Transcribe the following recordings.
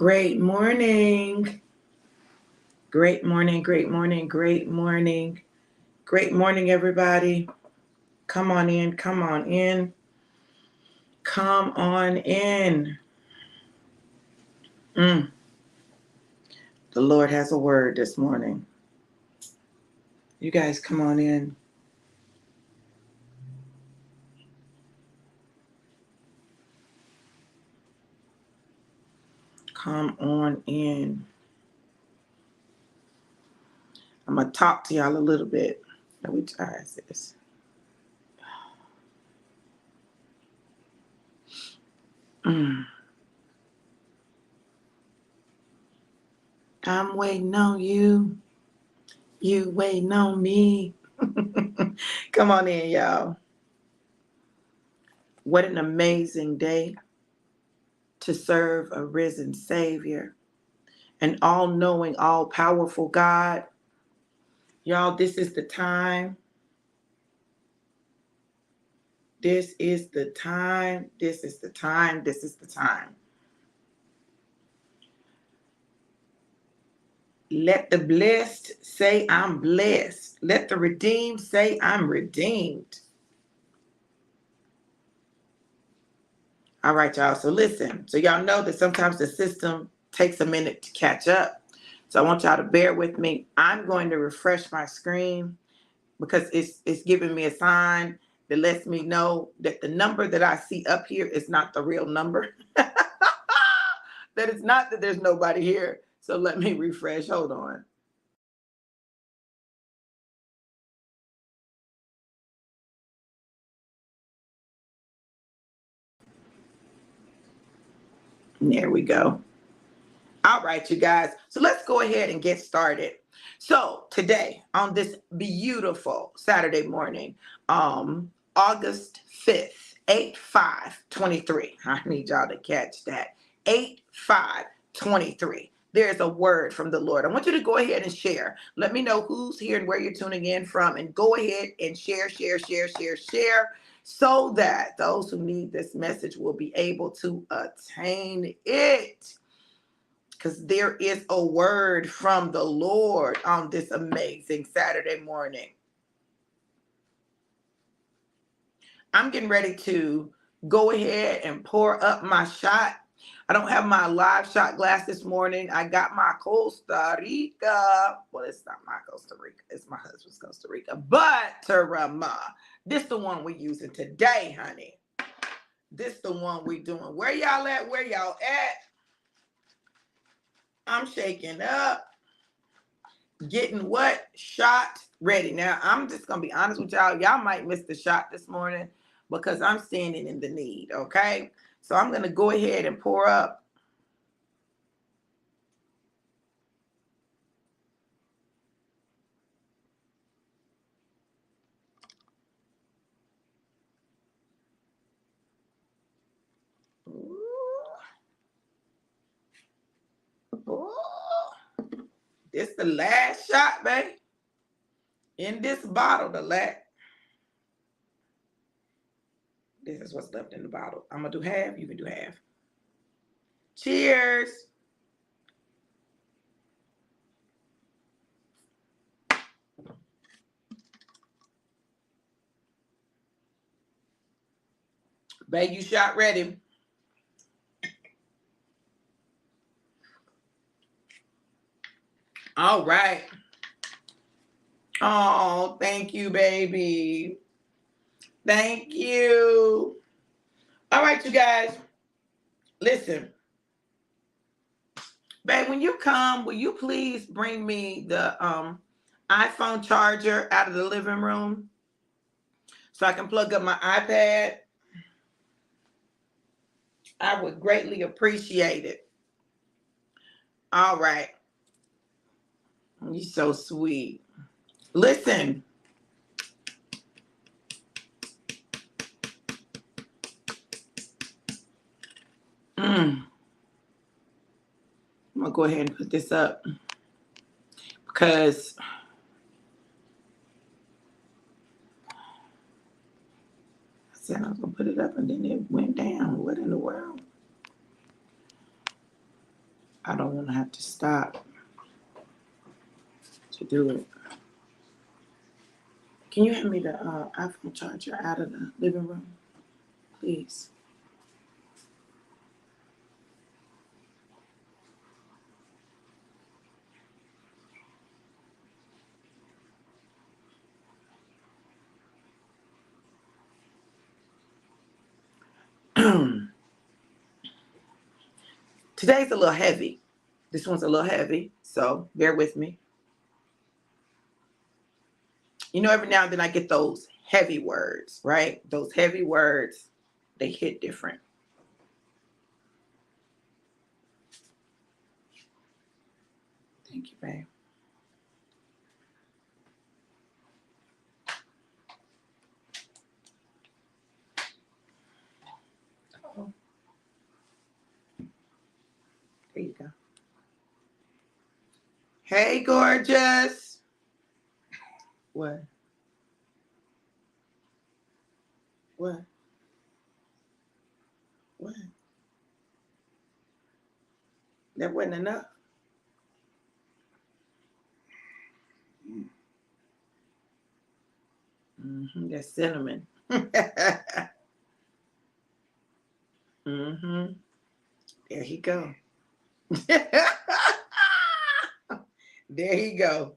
Great morning. Great morning, great morning, great morning. Great morning, everybody. Come on in, come on in. Come on in. The Lord has a word this morning. You guys come on in. Come on in. I'm going to talk to y'all a little bit. Which eye is this? I'm waiting on you. You waiting on me. Come on in, y'all. What an amazing day to serve a risen Savior, an all-knowing, all-powerful God. Y'all, this is the time. This is the time. This is the time. This is the time. Let the blessed say, I'm blessed. Let the redeemed say, I'm redeemed. All right, y'all. So listen. So y'all know that sometimes the system takes a minute to catch up. So I want y'all to bear with me. I'm going to refresh my screen because it's giving me a sign that lets me know that the number that I see up here is not the real number. That it's not that there's nobody here. So let me refresh. Hold on. There we go. All right, you guys. So let's go ahead and get started. So today, on this beautiful Saturday morning, August 5th, 8/5/23. I need y'all to catch that. 8/5/23. There's a word from the Lord. I want you to go ahead and share. Let me know who's here and where you're tuning in from. And go ahead and share, so that those who need this message will be able to attain it. Because there is a word from the Lord on this amazing Saturday morning. I'm getting ready to go ahead and pour up my shot. I don't have my live shot glass this morning. I got my Costa Rica. Well, it's not my Costa Rica. It's my husband's Costa Rica. But this the one we're using today, honey. This the one we're doing. Where y'all at? Where y'all at? I'm shaking up. Getting what? Shot ready. Now, I'm just going to be honest with y'all. Y'all might miss the shot this morning because I'm standing in the need, okay? So I'm going to go ahead and pour up. Ooh. Ooh. This the last shot, babe. In this bottle, this is what's left in the bottle. I'm going to do half. You can do half. Cheers. Babe, you shot ready. All right. Oh, thank you, baby. Thank you. All right, you guys. Listen. Babe, when you come, will you please bring me the iPhone charger out of the living room so I can plug up my iPad? I would greatly appreciate it. All right. You're so sweet. Listen. I'm going to go ahead and put this up because I said I was going to put it up and then it went down. What in the world? I don't want to have to stop to do it. Can you hand me the iPhone charger out of the living room, please? Today's a little heavy. This one's a little heavy, so bear with me. You know, every now and then I get those heavy words, right? Those heavy words, they hit different. Thank you, babe. Oh, there you go. Hey, gorgeous. What? What? What? That wasn't enough. That's cinnamon. There he go. There he go.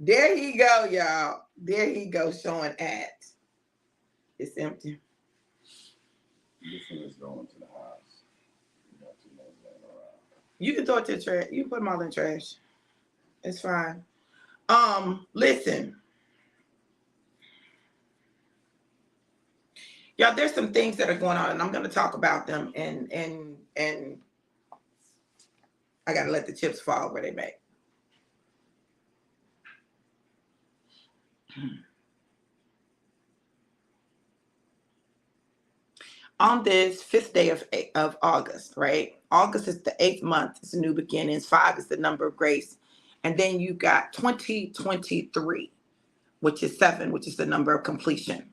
There he go, y'all. There he go, showing ads. It's empty. This one is going to the house. You got too much laying around. You can throw it to the trash. You can put them all in the trash. It's fine. Listen. Y'all, there's some things that are going on, and I'm going to talk about them, and I got to let the chips fall where they may. On this 5th day of August, right? August is the 8th month. It's a new beginnings. 5 is the number of grace. And then you got 2023, which is 7, which is the number of completion.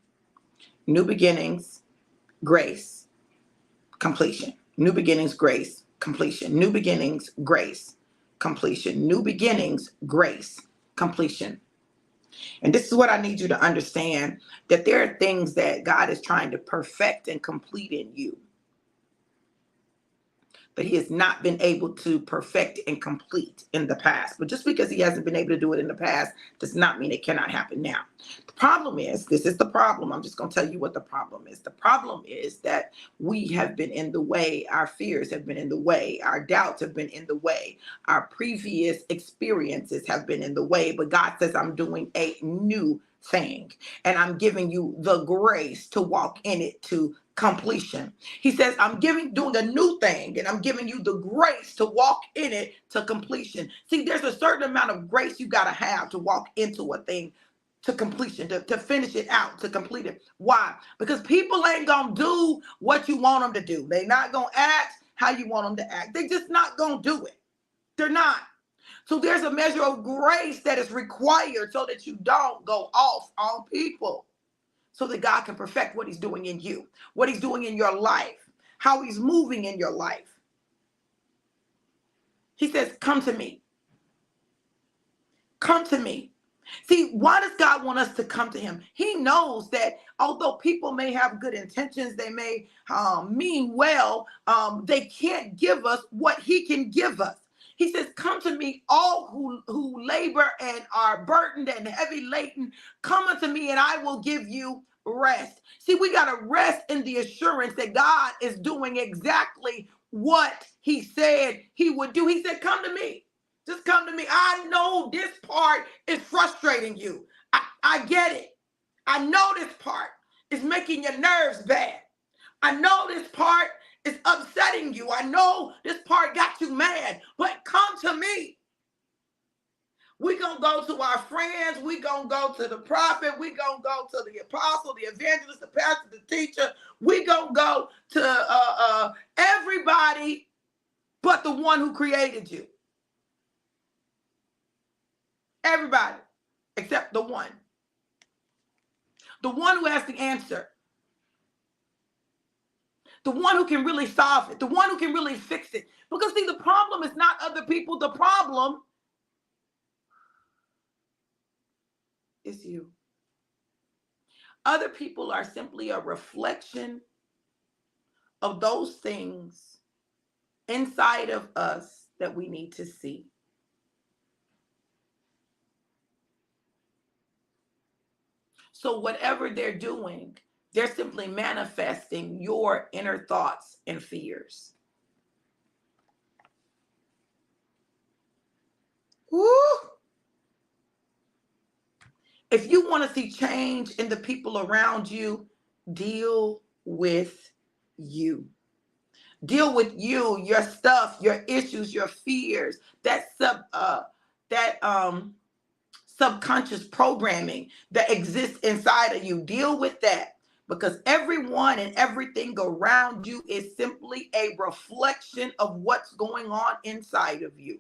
New beginnings, grace, completion. New beginnings, grace, completion. New beginnings, grace, completion. New beginnings, grace, completion. And this is what I need you to understand, that there are things that God is trying to perfect and complete in you, but he has not been able to perfect and complete in the past. But just because he hasn't been able to do it in the past does not mean it cannot happen now. The problem is, this is the problem. I'm just going to tell you what the problem is. The problem is that we have been in the way. Our fears have been in the way. Our doubts have been in the way. Our previous experiences have been in the way. But God says, I'm doing a new thing, and I'm giving you the grace to walk in it to completion. He says, I'm doing a new thing, and I'm giving you the grace to walk in it to completion. See, there's a certain amount of grace you got to have to walk into a thing to completion, to finish it out, to complete it. Why? Because people ain't going to do what you want them to do. They're not going to act how you want them to act. They're just not going to do it. They're not. So there's a measure of grace that is required so that you don't go off on people, so that God can perfect what he's doing in you, what he's doing in your life, how he's moving in your life. He says, come to me. Come to me. See, why does God want us to come to him? He knows that although people may have good intentions, they may mean well, they can't give us what he can give us. He says, come to me, all who labor and are burdened and heavy laden. Come unto me, and I will give you rest. See, we got to rest in the assurance that God is doing exactly what he said he would do. He said, come to me. Just come to me. I know this part is frustrating you. I get it. I know this part is making your nerves bad. I know this part is upsetting you. I know this part got you mad, but come to me. We're going to go to our friends. We're going to go to the prophet. We're going to go to the apostle, the evangelist, the pastor, the teacher. We're going to go to everybody but the one who created you. Everybody except the one. The one who has the answer. the one who can really solve it, the one who can really fix it. Because see, the problem is not other people. The problem is you. Other people are simply a reflection of those things inside of us that we need to see. So whatever they're doing, they're simply manifesting your inner thoughts and fears. Woo! If you want to see change in the people around you, deal with you. Deal with you, your stuff, your issues, your fears, that subconscious programming that exists inside of you. Deal with that, because everyone and everything around you is simply a reflection of what's going on inside of you.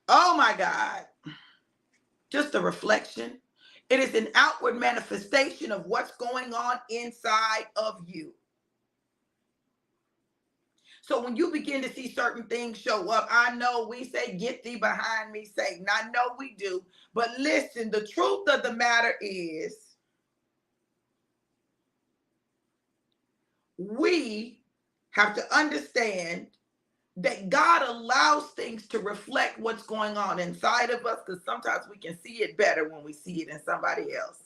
Oh my God. Just a reflection. It is an outward manifestation of what's going on inside of you. So when you begin to see certain things show up, I know we say, get thee behind me, Satan. I know we do. But listen, the truth of the matter is, we have to understand that God allows things to reflect what's going on inside of us, because sometimes we can see it better when we see it in somebody else.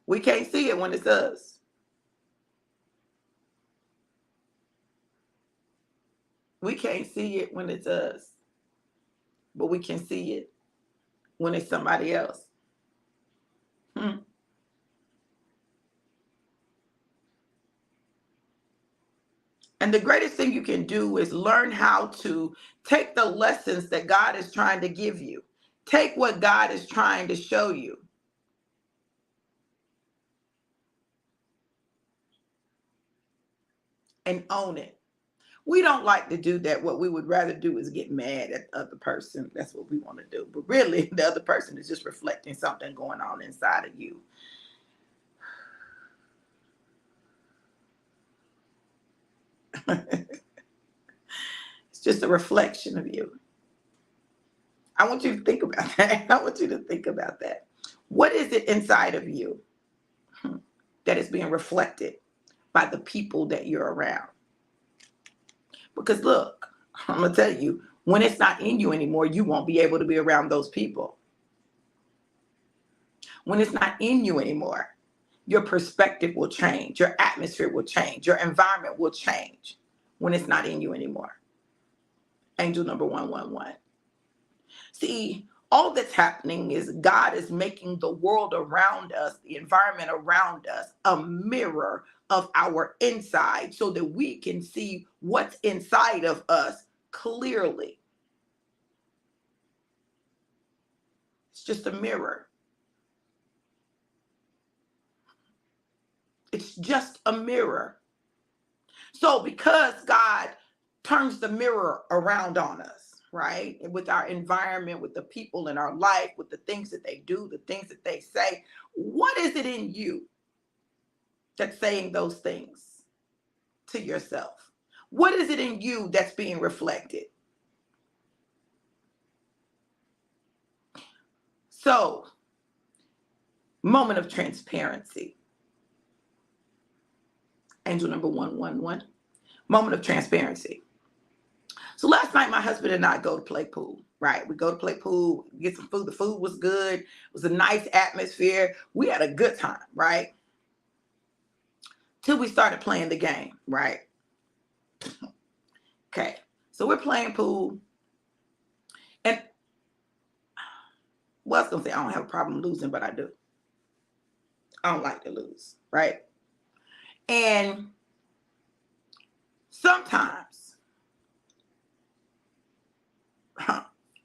We can't see it when it's us. We can't see it when it's us, but we can see it when it's somebody else. And the greatest thing you can do is learn how to take the lessons that God is trying to give you. Take what God is trying to show you. And own it. We don't like to do that. What we would rather do is get mad at the other person. That's what we want to do. But really, the other person is just reflecting something going on inside of you. It's just a reflection of you. I want you to think about that. I want you to think about that. What is it inside of you that is being reflected by the people that you're around? Because look, I'm going to tell you, when it's not in you anymore, you won't be able to be around those people. When it's not in you anymore, your perspective will change. Your atmosphere will change. Your environment will change when it's not in you anymore. Angel number 111. See, all that's happening is God is making the world around us, the environment around us, a mirror of our inside so that we can see what's inside of us clearly. It's just a mirror. It's just a mirror. So because God turns the mirror around on us, right? With our environment, with the people in our life, with the things that they do, the things that they say, what is it in you that's saying those things to yourself? What is it in you that's being reflected? So, moment of transparency. Angel number 111. Moment of transparency. So last night, my husband and I go to play pool, right? We go to play pool, get some food. The food was good. It was a nice atmosphere. We had a good time, right? Till we started playing the game, right? Okay. So we're playing pool. And well, I was going to say I don't have a problem losing, but I do. I don't like to lose, right? And sometimes,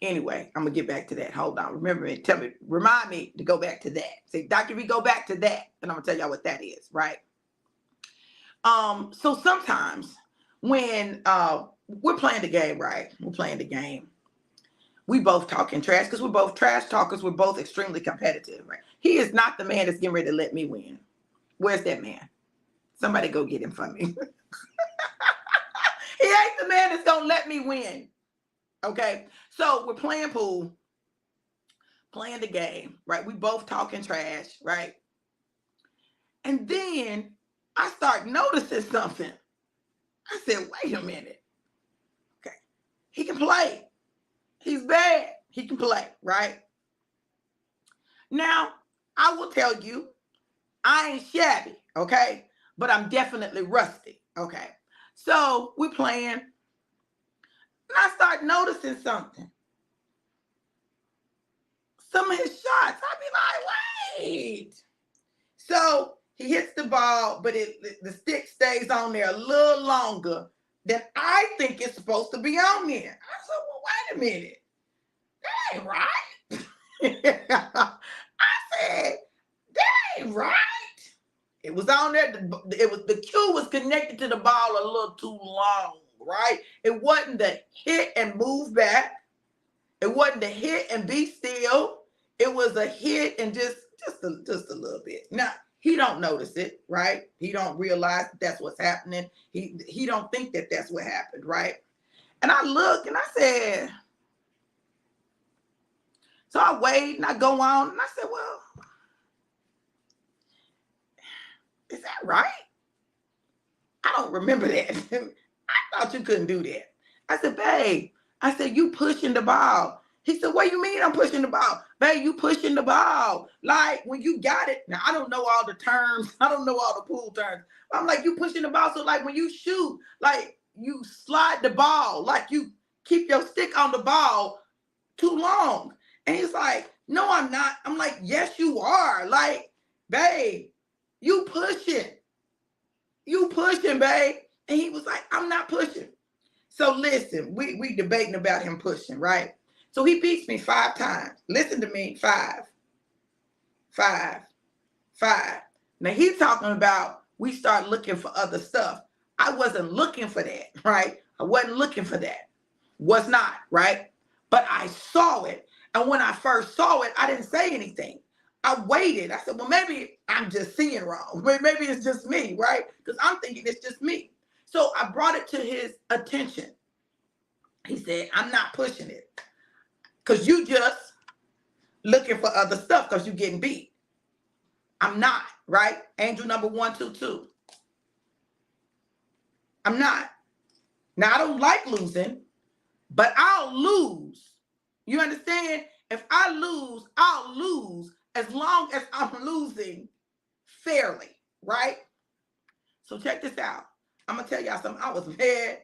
anyway, I'm going to get back to that. Hold on. Remind me to go back to that. Say, Dr. V, go back to that. And I'm going to tell y'all what that is, right? So sometimes when we're playing the game, right? We're playing the game. We both talking trash because we're both trash talkers. We're both extremely competitive, right? He is not the man that's getting ready to let me win. Where's that man? Somebody go get him for me. He ain't the man that's gonna let me win. Okay, so we're playing pool, playing the game, right? We both talking trash, right? And then I start noticing something. I said, wait a minute. Okay, he can play. He's bad. He can play, right? Now, I will tell you, I ain't shabby, okay? But I'm definitely rusty, okay? So we're playing, and I start noticing something. Some of his shots, I'd be like, wait. So he hits the ball, but the stick stays on there a little longer than I think it's supposed to be on there. I said, well, wait a minute. That ain't right. I said, that ain't right. It was on there. The cue was connected to the ball a little too long, right? It wasn't the hit and move back. It wasn't the hit and be still. It was a hit and just a little bit. Now, he don't notice it, right? He don't realize that's what's happening. He don't think that that's what happened, right? And I look and I said, so I wait and I go on and I said, well, is that right? I don't remember that. I thought you couldn't do that. I said, babe, I said, you pushing the ball. He said, what do you mean I'm pushing the ball? Babe, you pushing the ball. Like when you got it. Now, I don't know all the terms. I don't know all the pool terms. I'm like, you pushing the ball. So like when you shoot, like you slide the ball, like you keep your stick on the ball too long. And he's like, no, I'm not. I'm like, yes, you are. Like, babe, you pushing. You pushing, babe. And he was like, I'm not pushing. So listen, we debating about him pushing, right? So he beats me 5 times. Listen to me, 5. Now he's talking about we start looking for other stuff. I wasn't looking for that, right? I wasn't looking for that. Was not, right? But I saw it. And when I first saw it, I didn't say anything. I waited. I said, well, maybe I'm just seeing wrong. Maybe it's just me, right? Because I'm thinking it's just me. So I brought it to his attention. He said, I'm not pushing it. Because you just looking for other stuff because you're getting beat. I'm not, right? Angel number 122. I'm not. Now, I don't like losing, but I'll lose. You understand? If I lose, I'll lose as long as I'm losing fairly, right? So check this out. I'm going to tell y'all something. I was mad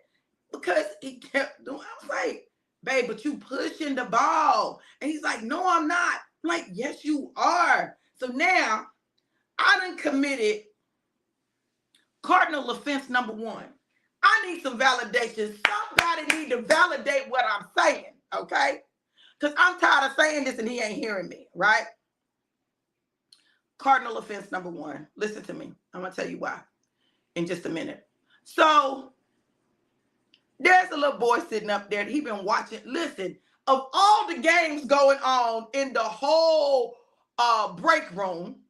because he kept doing, I was like, babe, but you pushing the ball. And he's like, no, I'm not. I'm like, yes, you are. So now I done committed cardinal offense number 1. I need some validation. Somebody need to validate what I'm saying, okay? Because I'm tired of saying this and he ain't hearing me, right? Cardinal offense number 1. Listen to me. I'm going to tell you why in just a minute. So there's a little boy sitting up there. He been watching. Listen, of all the games going on in the whole break room,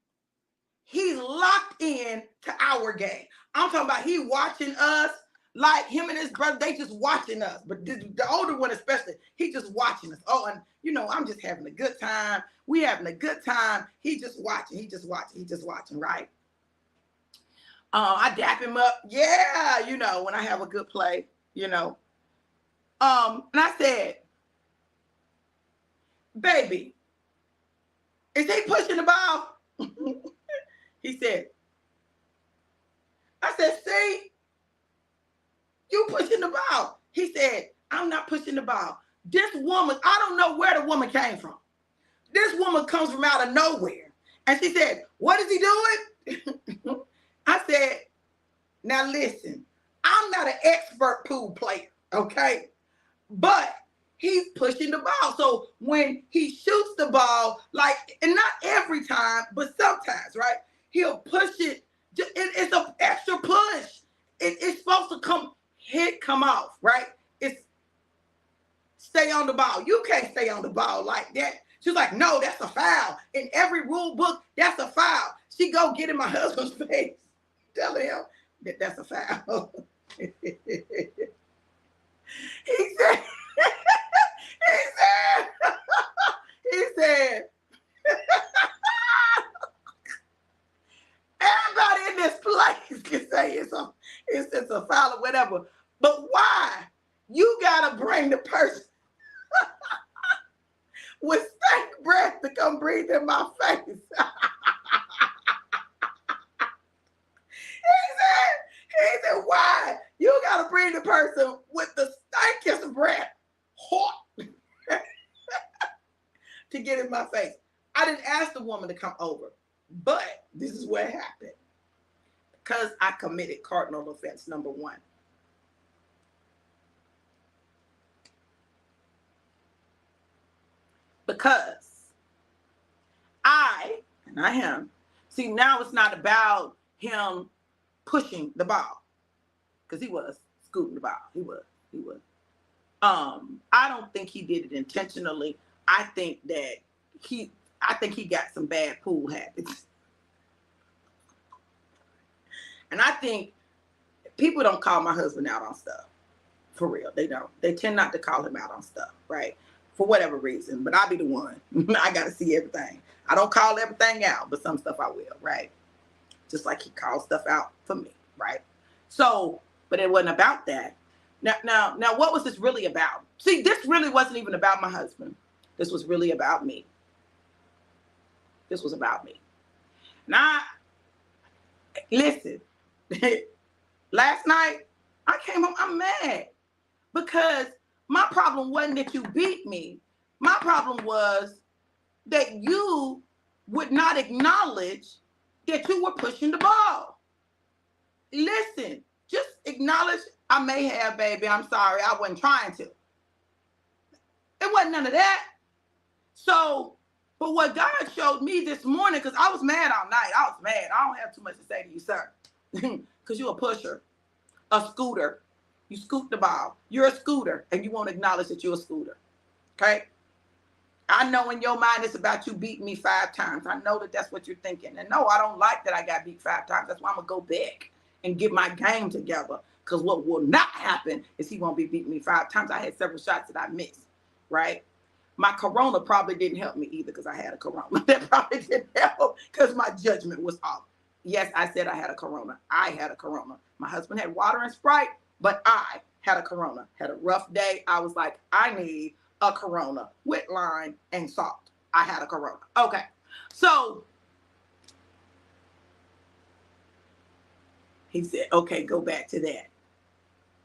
he's locked in to our game. I'm talking about he watching us. Like him and his brother, they just watching us. But the older one especially, he just watching us. Oh, and you know, I'm just having a good time. We having a good time. He just watching, right? I dap him up. Yeah, you know, when I have a good play, you know. And I said, baby, is he pushing the ball? He said, I said, see? You pushing the ball. He said, I'm not pushing the ball. This woman, I don't know where the woman came from. This woman comes from out of nowhere. And she said, what is he doing? I said, now listen, I'm not an expert pool player, okay? But he's pushing the ball. So when he shoots the ball, like, and not every time, but sometimes, right? He'll push it. It's an extra push. It's supposed to come off, right? It's stay on the ball. You can't stay on the ball like that. She's like, no, that's a foul. In every rule book, that's a foul. She go get in my husband's face, telling him that that's a foul. he said, he said, everybody in this place can say it's a foul or whatever. But why? You gotta bring the person with stank breath to come breathe in my face. he said, why? You gotta bring the person with the stankiest breath, hot, to get in my face. I didn't ask the woman to come over, but this is what happened. Because I committed cardinal offense number 1. Because and I am, see, now it's not about him pushing the ball, because he was scooting the ball. He was. I don't think he did it intentionally. I think he got some bad pool habits. And I think people don't call my husband out on stuff. For real, they don't. They tend not to call him out on stuff, right? For whatever reason, but I'll be the one. I got to see everything. I don't call everything out, but some stuff I will, right? Just like he calls stuff out for me, right? So, but it wasn't about that. Now, what was this really about? See, this really wasn't even about my husband. This was really about me. This was about me. Now, listen, last night I came home, I'm mad because my problem wasn't that you beat me. My problem was that you would not acknowledge that you were pushing the ball. Listen, just acknowledge, I may have, baby. I'm sorry. I wasn't trying to. It wasn't none of that. So, but what God showed me this morning, because I was mad all night. I was mad. I don't have too much to say to you, sir. Because you're a pusher, a scooter. You scoot the ball. You're a scooter, and you won't acknowledge that you're a scooter. Okay? I know in your mind it's about you beating me 5 times. I know that that's what you're thinking. And no, I don't like that I got beat 5 times. That's why I'm going to go back and get my game together. Because what will not happen is he won't be beating me 5 times. I had several shots that I missed, right? My corona probably didn't help me either because I had a corona. That probably didn't help because my judgment was off. Yes, I said I had a corona. I had a corona. My husband had water and Sprite, but I had a corona. Had a rough day. I was like, I need a corona with lime and salt. I had a corona. Okay. So he said, okay, go back to that.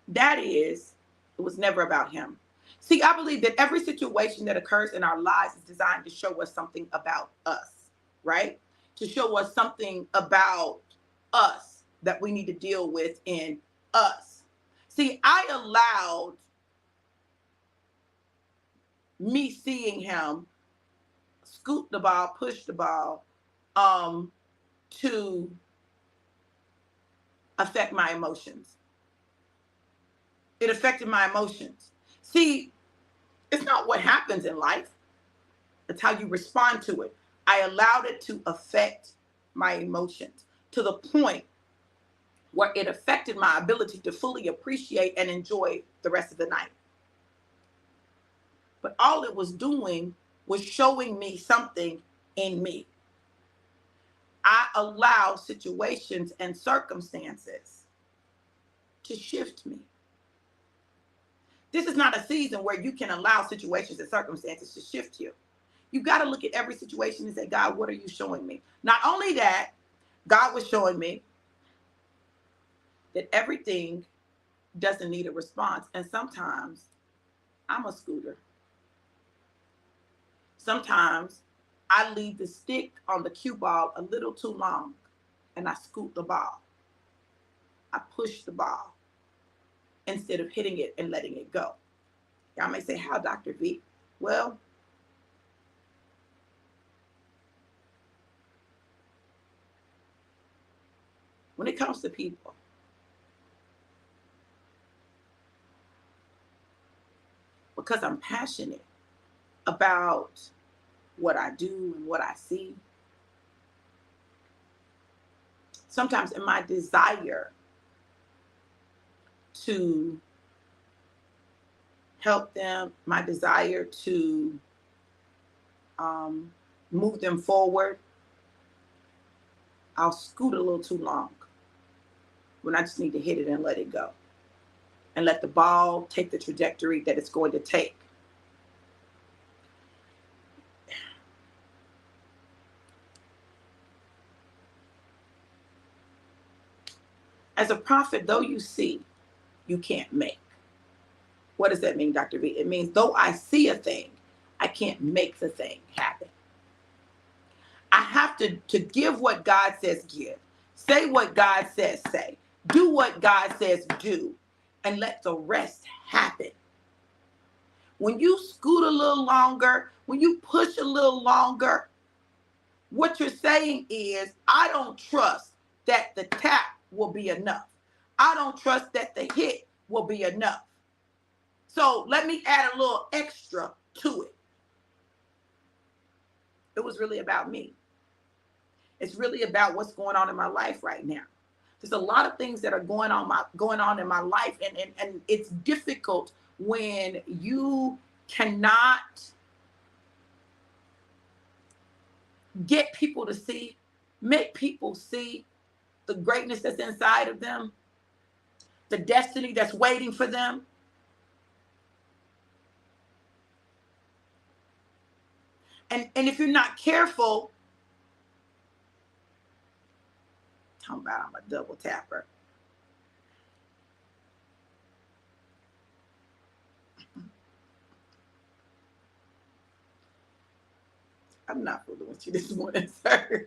That is, it was never about him. See, I believe that every situation that occurs in our lives is designed to show us something about us, right? To show us something about us that we need to deal with in us. See, I allowed me seeing him scoot the ball, push the ball, to affect my emotions. It affected my emotions. See, it's not what happens in life. It's how you respond to it. I allowed it to affect my emotions to the point where it affected my ability to fully appreciate and enjoy the rest of the night. But all it was doing was showing me something in me. I allow situations and circumstances to shift me. This is not a season where you can allow situations and circumstances to shift you. You got to look at every situation and say, God, what are you showing me? Not only that, God was showing me that everything doesn't need a response. And sometimes I'm a scooter. Sometimes I leave the stick on the cue ball a little too long and I scoot the ball. I push the ball instead of hitting it and letting it go. Y'all may say, how, Dr. V? Well, when it comes to people, because I'm passionate about what I do and what I see. Sometimes in my desire to help them, my desire to move them forward, I'll scoot a little too long when I just need to hit it and let it go and let the ball take the trajectory that it's going to take. As a prophet, though you see, you can't make. What does that mean, Dr. V? It means though I see a thing, I can't make the thing happen. I have to give what God says give, say what God says say, do what God says do, and let the rest happen. When you scoot a little longer, when you push a little longer, what you're saying is, I don't trust that the tap will be enough. I don't trust that the hit will be enough. So let me add a little extra to it. It was really about me. It's really about what's going on in my life right now. There's a lot of things that are going on in my life, and it's difficult when you cannot get people to see, make people see the greatness that's inside of them, the destiny that's waiting for them. And if you're not careful, talking about I'm a double tapper. I'm not fooling with you this morning, sir.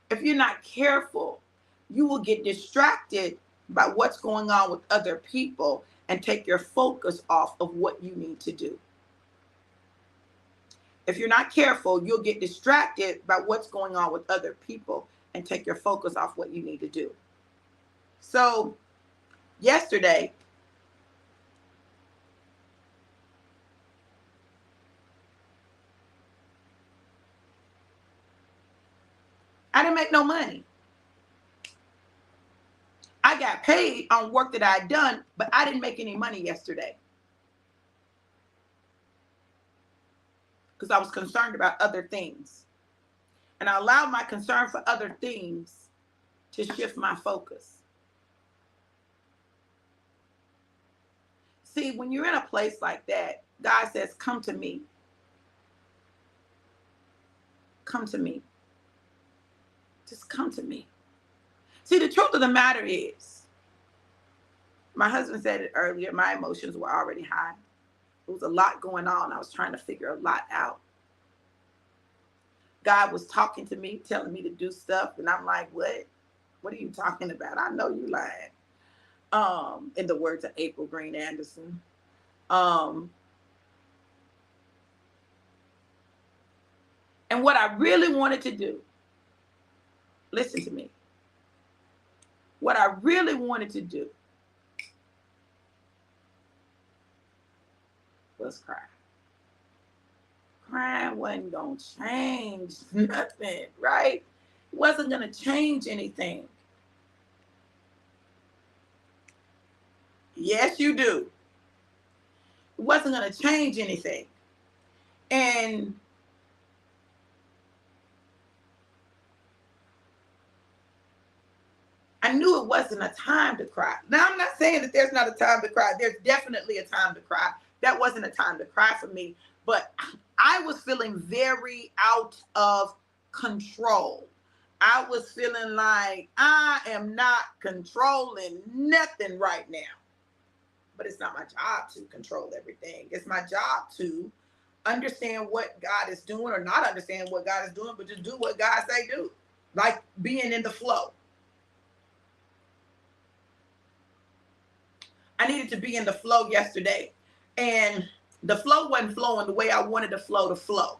If you're not careful, you will get distracted by what's going on with other people and take your focus off of what you need to do. If you're not careful, you'll get distracted by what's going on with other people and take your focus off what you need to do. So yesterday, I didn't make no money. I got paid on work that I had done, but I didn't make any money yesterday because I was concerned about other things. And I allowed my concern for other things to shift my focus. See, when you're in a place like that, God says, come to me. Come to me. Just come to me. See, the truth of the matter is, my husband said it earlier, my emotions were already high. There was a lot going on. I was trying to figure a lot out. God was talking to me, telling me to do stuff. And I'm like, what? What are you talking about? I know you lying. In the words of April Green Anderson. And what I really wanted to do, listen to me. What I really wanted to do was cry. Crying wasn't going to change nothing, right? It wasn't going to change anything. Yes, you do. It wasn't going to change anything. And I knew it wasn't a time to cry. Now, I'm not saying that there's not a time to cry. There's definitely a time to cry. That wasn't a time to cry for me. But I was feeling very out of control. I was feeling like I am not controlling nothing right now. But it's not my job to control everything. It's my job to understand what God is doing or not understand what God is doing, but just do what God say do. Like being in the flow. I needed to be in the flow yesterday. And the flow wasn't flowing the way I wanted the flow to flow.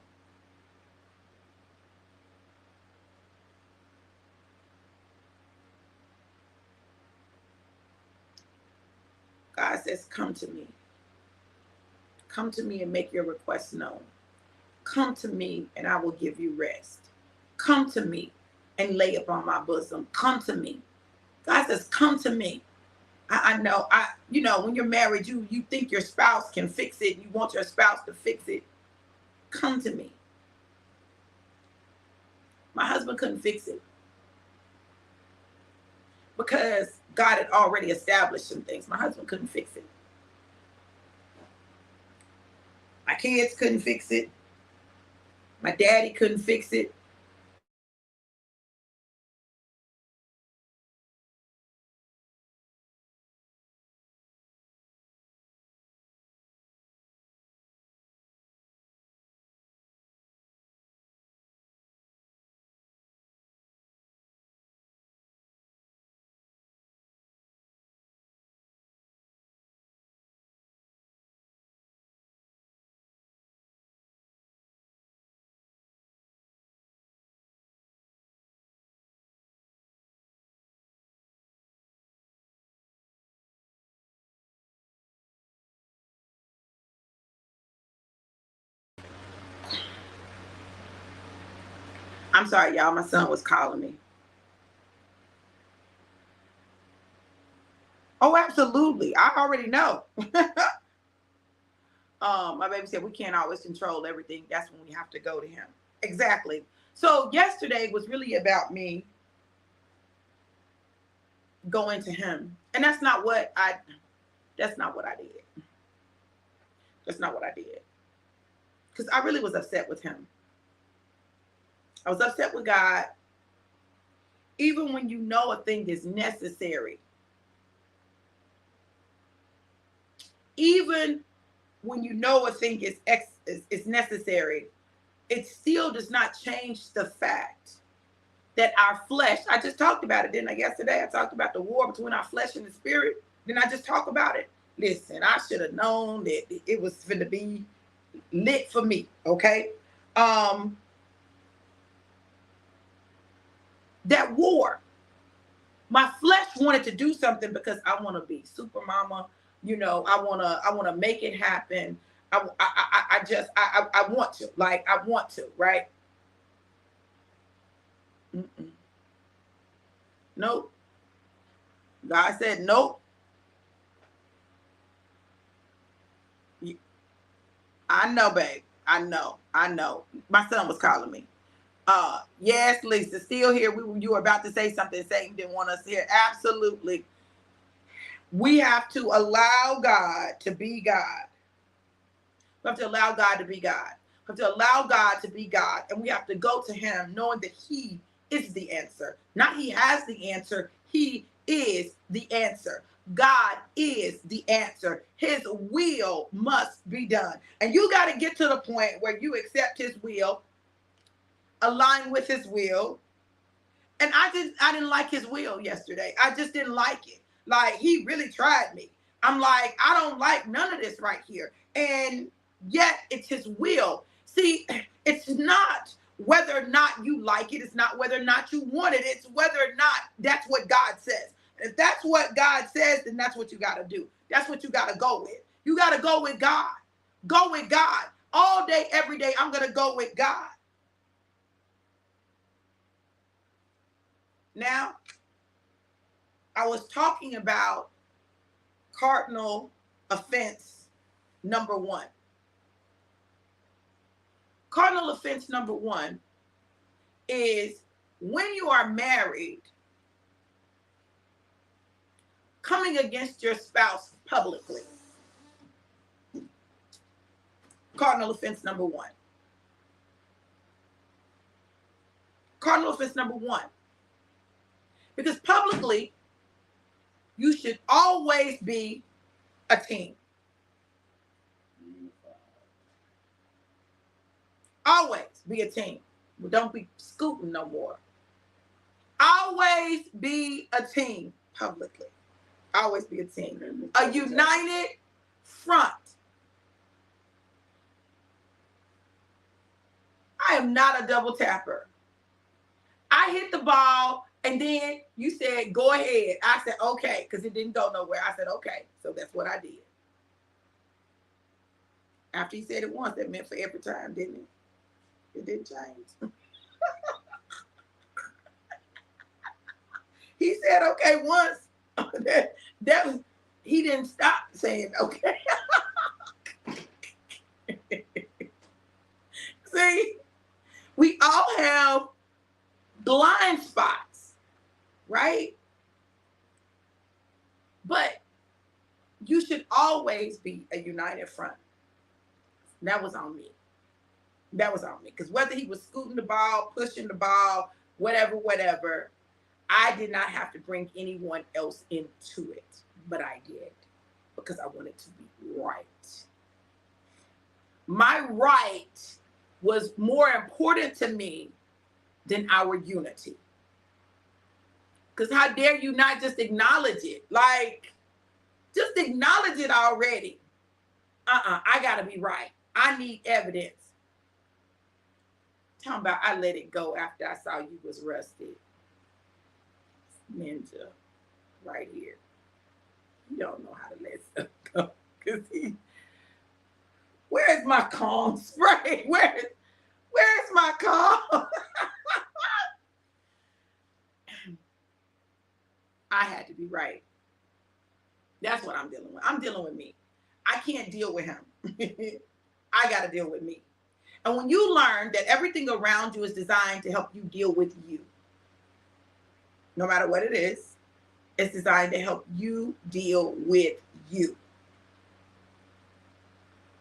God says, come to me. Come to me and make your requests known. Come to me and I will give you rest. Come to me and lay upon my bosom. Come to me. God says, come to me. I know, when you're married, you think your spouse can fix it. You want your spouse to fix it. Come to me. My husband couldn't fix it because God had already established some things. My husband couldn't fix it. My kids couldn't fix it. My daddy couldn't fix it. I'm sorry, y'all. My son was calling me. Oh, absolutely. I already know. My baby said we can't always control everything. That's when we have to go to him. Exactly. So yesterday was really about me going to him. And that's not what I did. That's not what I did. Because I really was upset with him. I was upset with God. Even when you know a thing is necessary, even when you know a thing is necessary, it still does not change the fact that our flesh, I just talked about it, didn't I, yesterday? I talked about the war between our flesh and the spirit. Didn't I just talk about it? Listen, I should have known that it was going to be lit for me, okay? That war. My flesh wanted to do something because I want to be super mama. I want to make it happen. I want to, I want to, right? Mm-mm. Nope. God said, nope. I know, babe. I know. My son was calling me. Yes, Lisa, still here. You were about to say something Satan didn't want us to hear. Absolutely. We have to allow God to be God. We have to allow God to be God. We have to allow God to be God. And we have to go to him knowing that he is the answer. Not he has the answer. He is the answer. God is the answer. His will must be done. And you got to get to the point where you accept his will, align with his will. And I didn't like his will yesterday. I just didn't like it. Like, he really tried me. I'm like, I don't like none of this right here. And yet it's his will. See, it's not whether or not you like it. It's not whether or not you want it. It's whether or not that's what God says. If that's what God says, then that's what you got to do. That's what you got to go with. You got to go with God. Go with God. All day, every day, I'm going to go with God. Now, I was talking about cardinal offense number 1. Cardinal offense number 1 is when you are married, coming against your spouse publicly. Cardinal offense number 1. Cardinal offense number 1. Because publicly, you should always be a team. Always be a team. But don't be scooting no more. Always be a team publicly. Always be a team. A united front. I am not a double tapper. I hit the ball and then you said, go ahead. I said, okay, because it didn't go nowhere. I said, okay. So that's what I did. After he said it once, that meant for every time, didn't it? It didn't change. He said okay once. that was, he didn't stop saying okay. See, we all have blind spots, right? But you should always be a united front. That was on me. That was on me. Because whether he was scooting the ball, pushing the ball, whatever, I did not have to bring anyone else into it. But I did. Because I wanted to be right. My right was more important to me than our unity. Because how dare you not just acknowledge it? Like, just acknowledge it already. I gotta be right. I need evidence. Talking about I let it go after I saw you was rusted. Ninja, right here. You don't know how to let stuff go. Cause where's my calm spray? Where's my calm? I had to be right. That's what I'm dealing with. I'm dealing with me. I can't deal with him. I got to deal with me. And when you learn that everything around you is designed to help you deal with you, no matter what it is, it's designed to help you deal with you.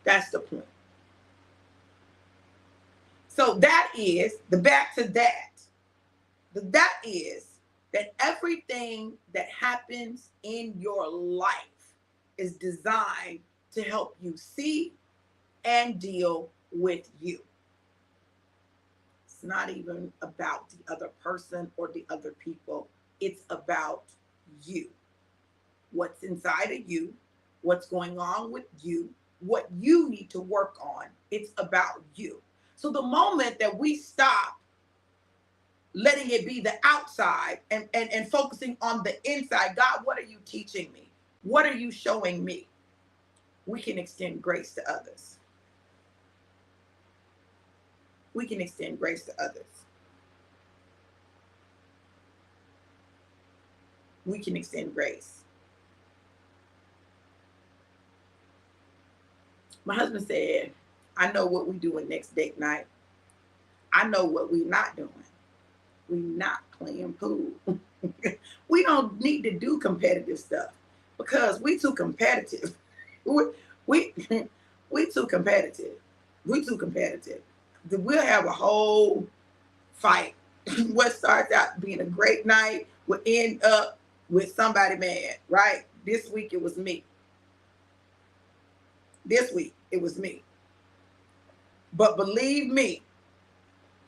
That's the point. So that is the back to that. That is that everything that happens in your life is designed to help you see and deal with you. It's not even about the other person or the other people. It's about you. What's inside of you, what's going on with you, what you need to work on. It's about you. So the moment that we stop letting it be the outside and focusing on the inside, God, what are you teaching me? What are you showing me? We can extend grace to others. We can extend grace to others. We can extend grace. My husband said, I know what we're doing next date night. I know what we're not doing. We're not playing pool. We don't need to do competitive stuff because we too competitive. we too competitive. We too competitive. We'll have a whole fight. What starts out being a great night will end up with somebody mad, right? This week it was me. This week it was me. But believe me,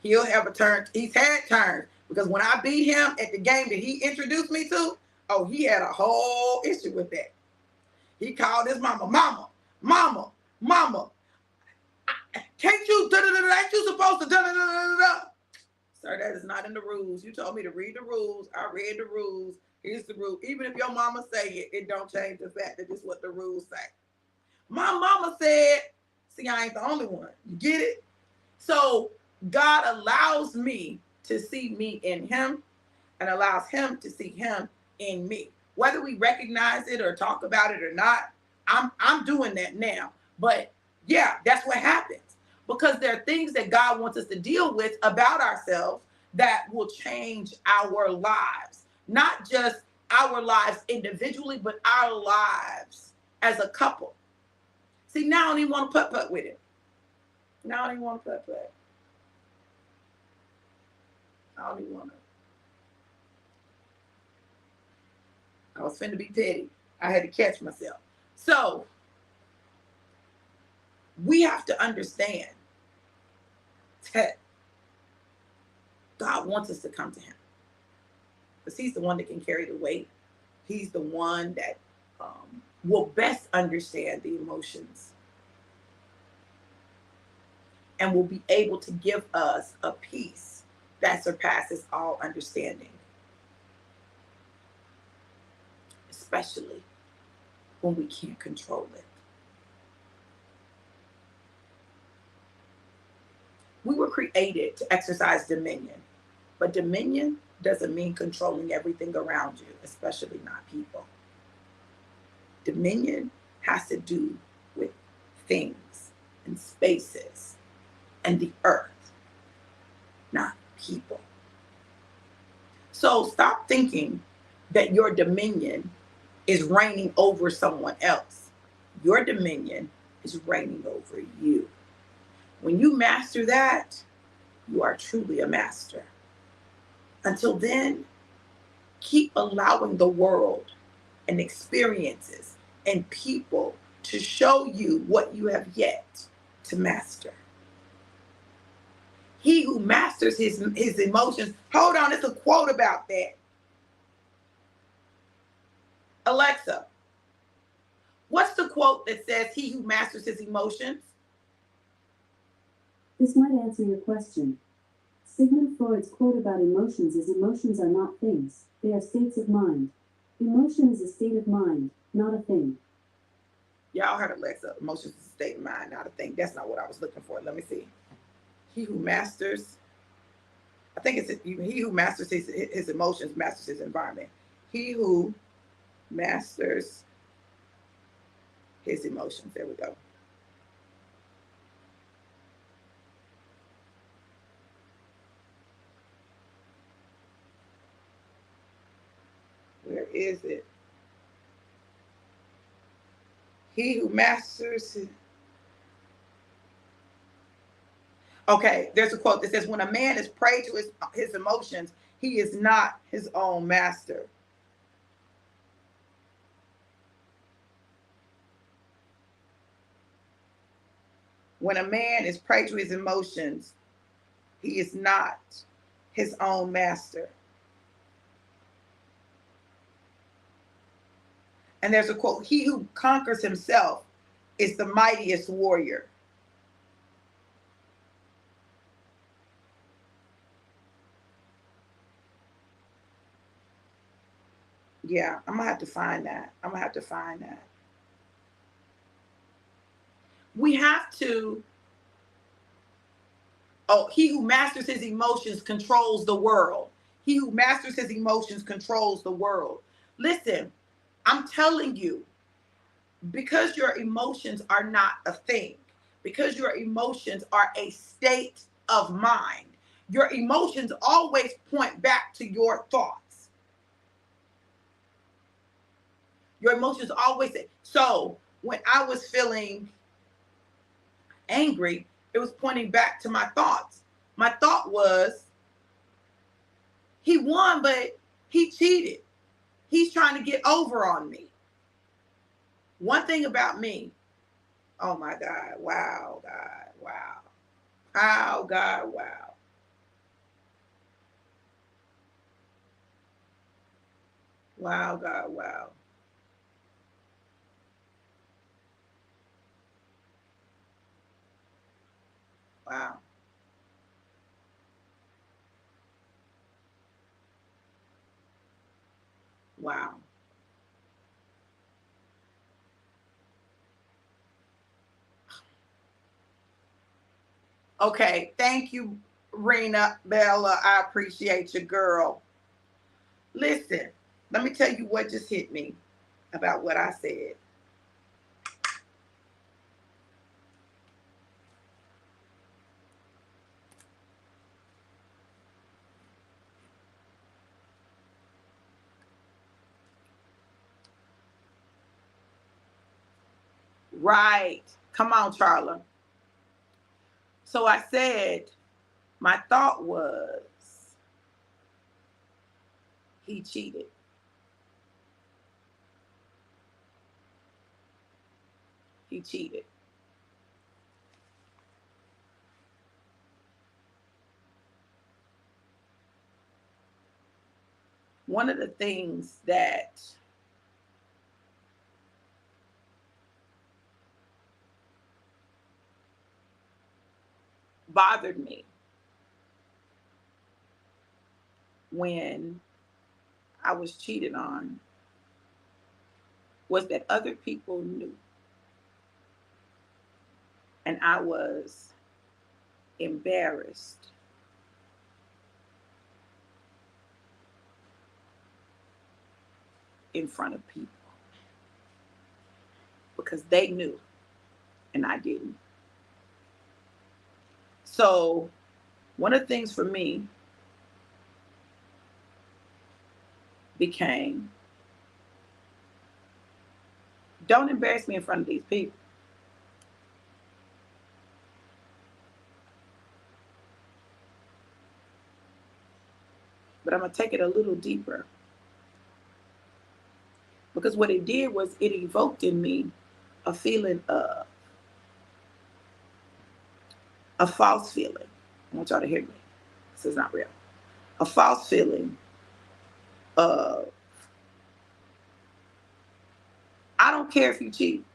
he'll have a turn. He's had turns because when I beat him at the game that he introduced me to, oh, he had a whole issue with that. He called his mama, mama. Can't you, ain't you supposed to, Sir, that is not in the rules. You told me to read the rules. I read the rules. Here's the rule. Even if your mama say it, it don't change the fact that it's what the rules say. My mama said, see, I ain't the only one. You get it? So God allows me to see me in him and allows him to see him in me. Whether we recognize it or talk about it or not, I'm doing that now. But yeah, that's what happens. Because there are things that God wants us to deal with about ourselves that will change our lives. Not just our lives individually, but our lives as a couple. See, now I don't even want to putt with it. Now I don't even want to putt. I don't even want to. I was finna be petty. I had to catch myself. So we have to understand that God wants us to come to him. Because he's the one that can carry the weight. He's the one that will best understand the emotions and will be able to give us a peace that surpasses all understanding. Especially when we can't control it. We were created to exercise dominion, but dominion doesn't mean controlling everything around you, especially not people. Dominion has to do with things and spaces and the earth, not people. So stop thinking that your dominion is reigning over someone else. Your dominion is reigning over you. When you master that, you are truly a master. Until then, keep allowing the world and experiences and people to show you what you have yet to master. He who masters his emotions. Hold on, it's a quote about that. Alexa, what's the quote that says, he who masters his emotions? This might answer your question. Sigmund Freud's quote about emotions is emotions are not things, they are states of mind. Emotion is a state of mind, not a thing. Y'all heard Alexa, emotions is a state of mind, not a thing. That's not what I was looking for. Let me see. He who masters, I think it's he who masters his emotions masters his environment. He who masters his emotions. There we go. Where is it? He who masters his... Okay, there's a quote that says, when a man is prey to his emotions, he is not his own master. When a man is prey to his emotions, he is not his own master. And there's a quote, he who conquers himself is the mightiest warrior. Yeah, I'm gonna have to find that. I'm gonna have to find that. We have to, oh, he who masters his emotions controls the world. He who masters his emotions controls the world. Listen, I'm telling you, because your emotions are not a thing, because your emotions are a state of mind, your emotions always point back to your thoughts. Your emotions always say, so when I was feeling angry, it was pointing back to my thoughts. My thought was, he won, but he cheated. He's trying to get over on me. One thing about me, oh my God, wow, God, wow. How, God, wow. Wow, God, wow. Wow. Wow. Okay, thank you, Rena Bella. I appreciate you, girl. Listen, let me tell you what just hit me about what I said. Right. Come on, Charla. So I said, my thought was, he cheated. He cheated. One of the things that bothered me when I was cheated on was that other people knew, and I was embarrassed in front of people because they knew and I didn't. So one of the things for me became, don't embarrass me in front of these people. But I'm going to take it a little deeper. Because what it did was it evoked in me a feeling of, a false feeling. I want y'all to hear me. This is not real. A false feeling of, I don't care if you cheat.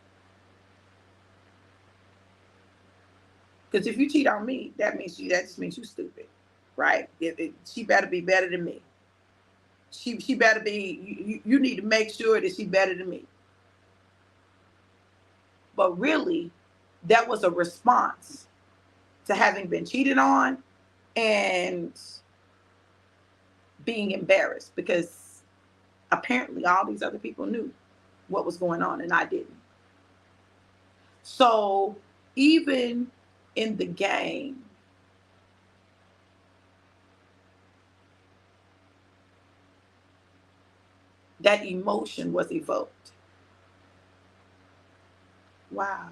Because if you cheat on me, that just means you stupid, right? She better be better than me. She better be, you need to make sure that she's better than me. But really, that was a response to having been cheated on and being embarrassed because apparently all these other people knew what was going on and I didn't. So even in the game, that emotion was evoked. Wow.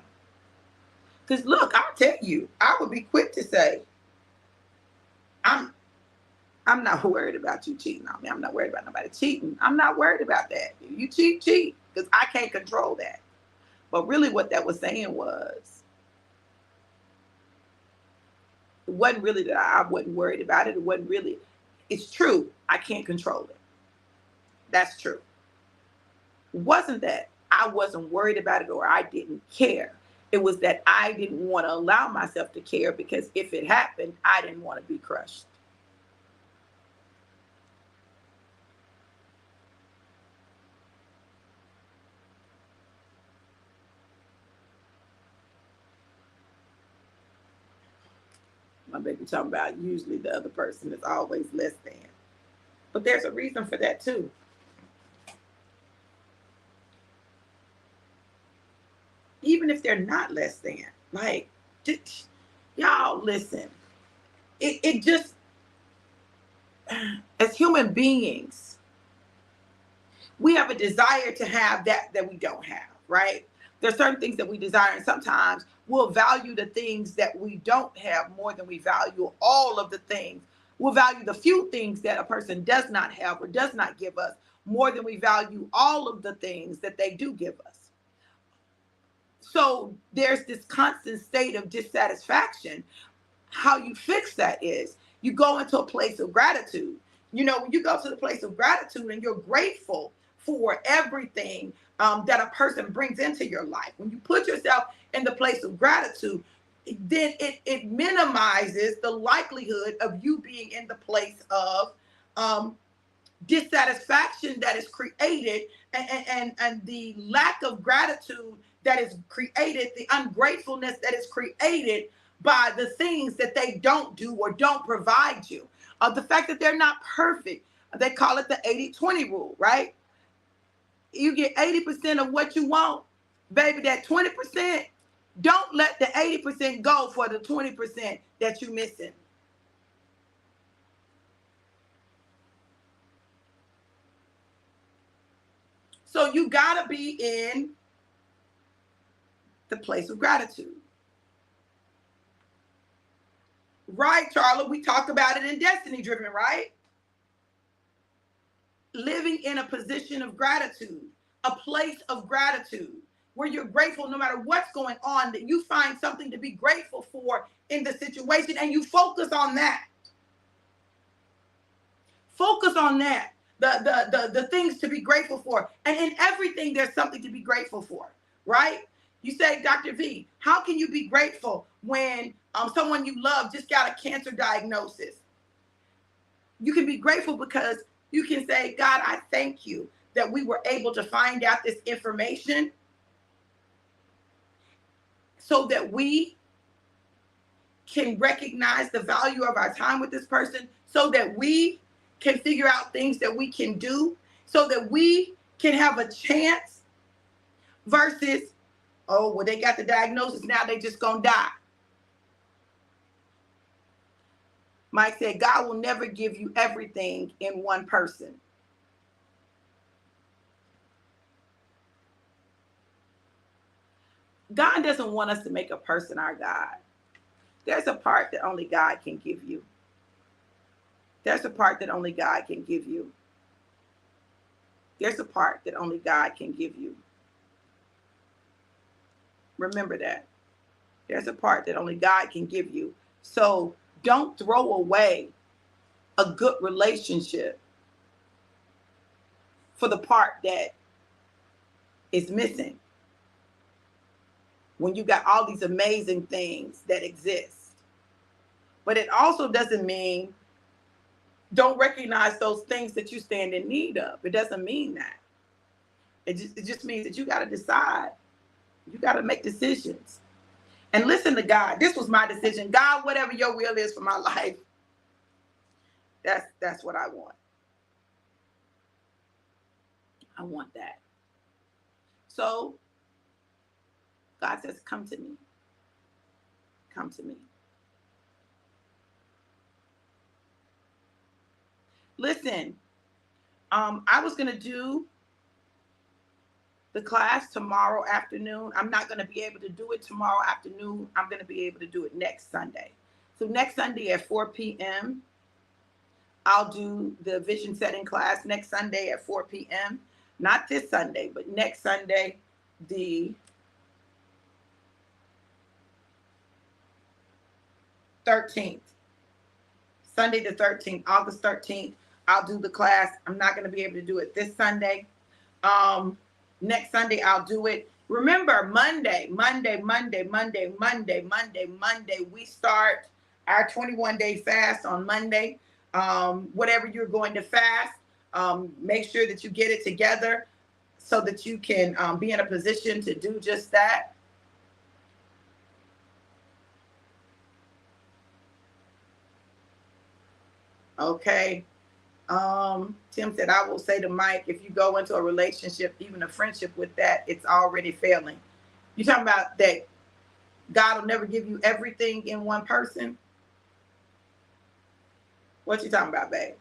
Because look, I'll tell you, I would be quick to say, I'm not worried about you cheating on me. I'm not worried about nobody cheating. I'm not worried about that. If you cheat, because I can't control that. But really what that was saying was, it wasn't really that I wasn't worried about it. It wasn't really, it's true. I can't control it. That's true. It wasn't that I wasn't worried about it or I didn't care. It was that I didn't want to allow myself to care because if it happened, I didn't want to be crushed. My baby talking about usually the other person is always less than. But there's a reason for that too. Even if they're not less than, like, y'all listen. It just, as human beings, we have a desire to have that we don't have, right? There's certain things that we desire, and sometimes we'll value the things that we don't have more than we value all of the things. We'll value the few things that a person does not have or does not give us more than we value all of the things that they do give us. So there's this constant state of dissatisfaction. How you fix that is you go into a place of gratitude. You know, when you go to the place of gratitude and you're grateful for everything that a person brings into your life, when you put yourself in the place of gratitude, then it minimizes the likelihood of you being in the place of dissatisfaction that is created and the lack of gratitude that is created, the ungratefulness that is created by the things that they don't do or don't provide you. The fact that they're not perfect. They call it the 80-20 rule, right? You get 80% of what you want, baby, that 20%, don't let the 80% go for the 20% that you're missing. So you gotta be in the place of gratitude. Right, Charlotte? We talked about it in Destiny Driven, right? Living in a position of gratitude, a place of gratitude, where you're grateful no matter what's going on, that you find something to be grateful for in the situation and you focus on that. Focus on that. The things to be grateful for. And in everything, there's something to be grateful for, right? You say, Dr. V, how can you be grateful when someone you love just got a cancer diagnosis? You can be grateful because you can say, God, I thank you that we were able to find out this information so that we can recognize the value of our time with this person, so that we can figure out things that we can do, so that we can have a chance, versus, oh, well, they got the diagnosis, now they just gonna die. Mike said, God will never give you everything in one person. God doesn't want us to make a person our God. There's a part that only God can give you. There's a part that only God can give you. There's a part that only God can give you. Remember that. There's a part that only God can give you. So don't throw away a good relationship for the part that is missing, when you got all these amazing things that exist. But it also doesn't mean don't recognize those things that you stand in need of. It doesn't mean that. It just means that you got to decide. You got to make decisions. And listen to God. This was my decision. God, whatever your will is for my life, that's what I want. I want that. So God says, come to me. Come to me. Listen, I was going to do the class tomorrow afternoon. I'm not going to be able to do it tomorrow afternoon. I'm going to be able to do it next Sunday. So next Sunday at 4 p.m., I'll do the vision setting class next Sunday at 4 p.m. Not this Sunday, but next Sunday, the 13th. Sunday the 13th, August 13th, I'll do the class. I'm not going to be able to do it this Sunday. Next Sunday, I'll do it. Remember, Monday, we start our 21-day fast on Monday. Whatever you're going to fast, make sure that you get it together so that you can be in a position to do just that. Okay. Tim said, I will say to Mike, if you go into a relationship, even a friendship with that, it's already failing. You talking about that God will never give you everything in one person? What you talking about, babe?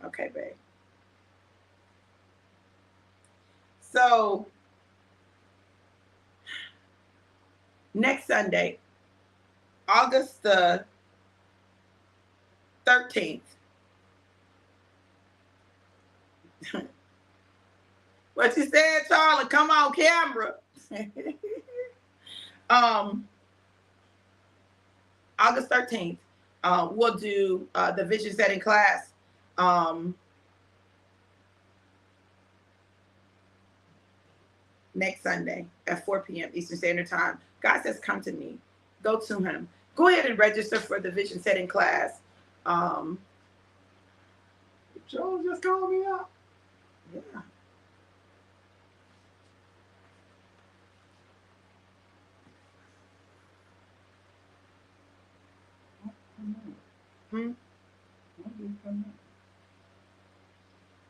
Okay, babe. So next Sunday, August the 13th. What you said, Charlie? Come on camera. August 13th, we'll do the vision setting class. Next Sunday at 4 p.m. Eastern Standard Time. God says, come to me. Go to him. Go ahead and register for the vision setting class. Joe just called me out. Yeah.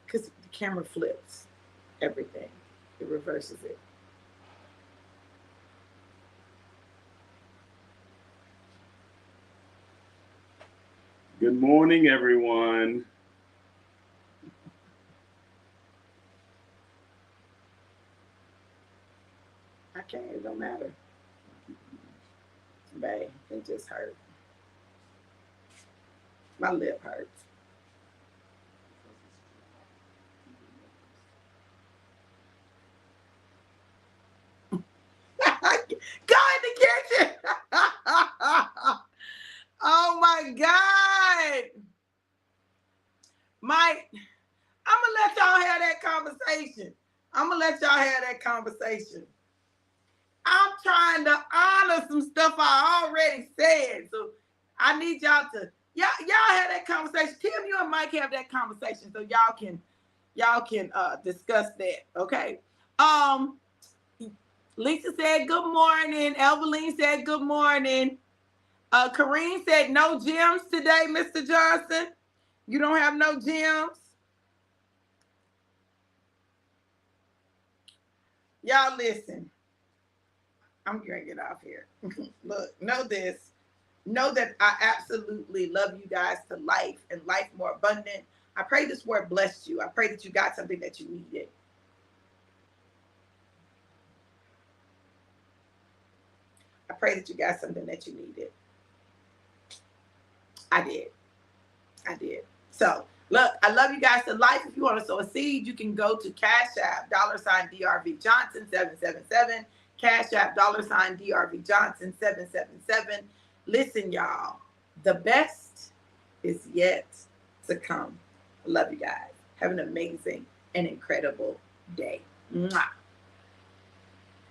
Because the camera flips everything. It reverses it. Good morning, everyone. I can't, it don't matter. Babe, it just hurt. My lip hurts. Go in the kitchen. Oh my God. Mike, I'm going to let y'all have that conversation. I'm trying to honor some stuff I already said. So I need y'all to y'all had that conversation. Tim, you and Mike have that conversation so y'all can discuss that. Okay. Lisa said good morning. Eveline said good morning. Kareem said no gems today, Mr. Johnson. You don't have no gems. Y'all listen. I'm gonna get off here. Look, know this. Know that I absolutely love you guys to life and life more abundant. I pray this word blessed you. I pray that you got something that you needed. I pray that you got something that you needed. I did. I did. So, look, I love you guys to life. If you want to sow a seed, you can go to Cash App, $DRV Johnson 777. Cash App, $DRV Johnson 777. Listen, y'all, the best is yet to come. I love you guys. Have an amazing and incredible day. Mwah.